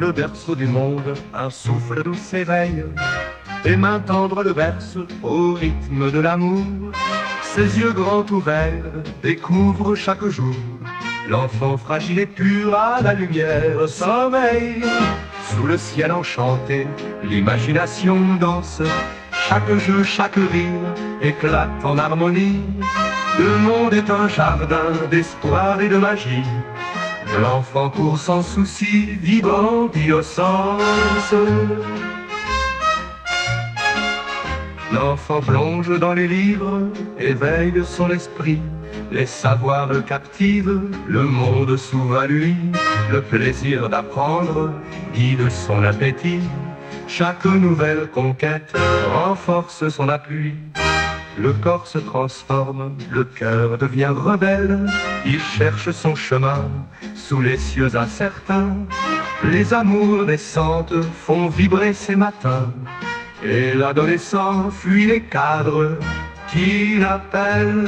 le berceau du monde, un souffle doux s'éveille, tes mains tendres le bercent au rythme de l'amour. Ses yeux grands ouverts découvrent chaque jour l'enfant fragile et pur à la lumière sommeille. Sous le ciel enchanté, l'imagination danse, chaque jeu, chaque rire éclate en harmonie. Le monde est un jardin d'espoir et de magie. L'enfant court sans souci, vibrant d'innocence. L'enfant plonge dans les livres, éveille son esprit. Les savoirs le captivent, le monde s'ouvre à lui. Le plaisir d'apprendre guide son appétit. Chaque nouvelle conquête renforce son appui. Le corps se transforme, le cœur devient rebelle. Il cherche son chemin sous les cieux incertains. Les amours naissantes font vibrer ses matins. Et l'adolescent fuit les cadres qui l'appellent.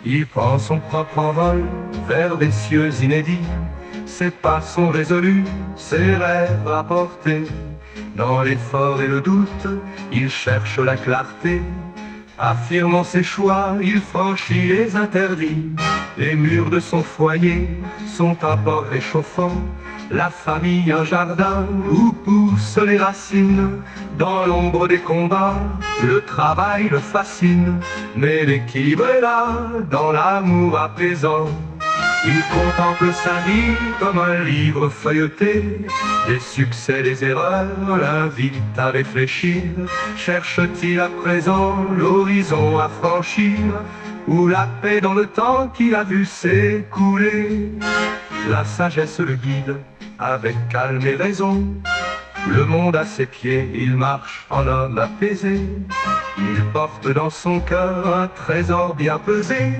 Il prend son propre envol vers des cieux inédits. Ses pas sont résolus, ses rêves à porter. Dans l'effort et le doute, il cherche la clarté. Affirmant ses choix, il franchit les interdits. Les murs de son foyer sont un port réchauffant. La famille, un jardin où poussent les racines. Dans l'ombre des combats, le travail le fascine. Mais l'équilibre est là, dans l'amour apaisant. Il contemple sa vie comme un livre feuilleté. Les succès, les erreurs l'invitent à réfléchir. Cherche-t-il à présent l'horizon à franchir, ou la paix dans le temps qu'il a vu s'écouler? La sagesse le guide avec calme et raison. Le monde à ses pieds, il marche en homme apaisé. Il porte dans son cœur un trésor bien pesé.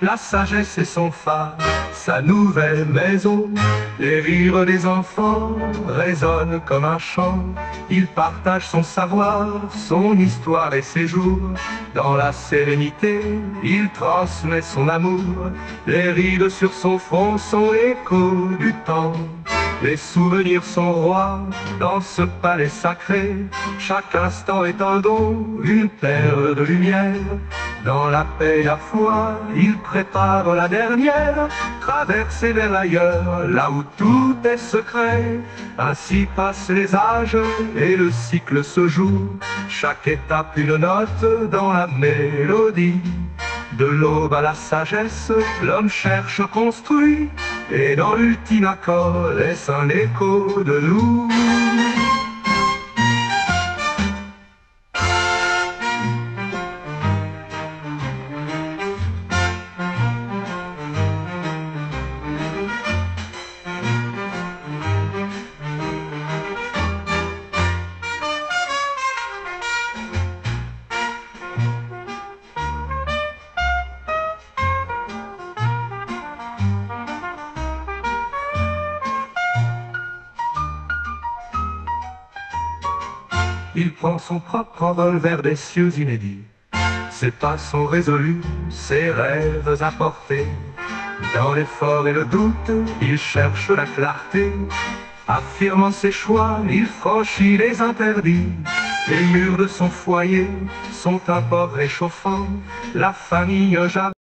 La sagesse est son phare, sa nouvelle maison. Les rires des enfants résonnent comme un chant. Il partage son savoir, son histoire et ses jours. Dans la sérénité, il transmet son amour. Les rides sur son front sont l'écho du temps. Les souvenirs sont rois dans ce palais sacré. Chaque instant est un don, une perle de lumière. Dans la paix et la foi, il prépare la dernière. Traverser vers l'ailleurs, là où tout est secret. Ainsi passent les âges et le cycle se joue. Chaque étape une note dans la mélodie. De l'aube à la sagesse, l'homme cherche, construit. Et dans l'ultime accord, laisse un écho de loup. Il prend son propre envol vers des cieux inédits. Ses pas sont résolus, ses rêves à porter. Dans l'effort et le doute, il cherche la clarté. Affirmant ses choix, il franchit les interdits. Les murs de son foyer sont un port réchauffant. La famille, un jardin.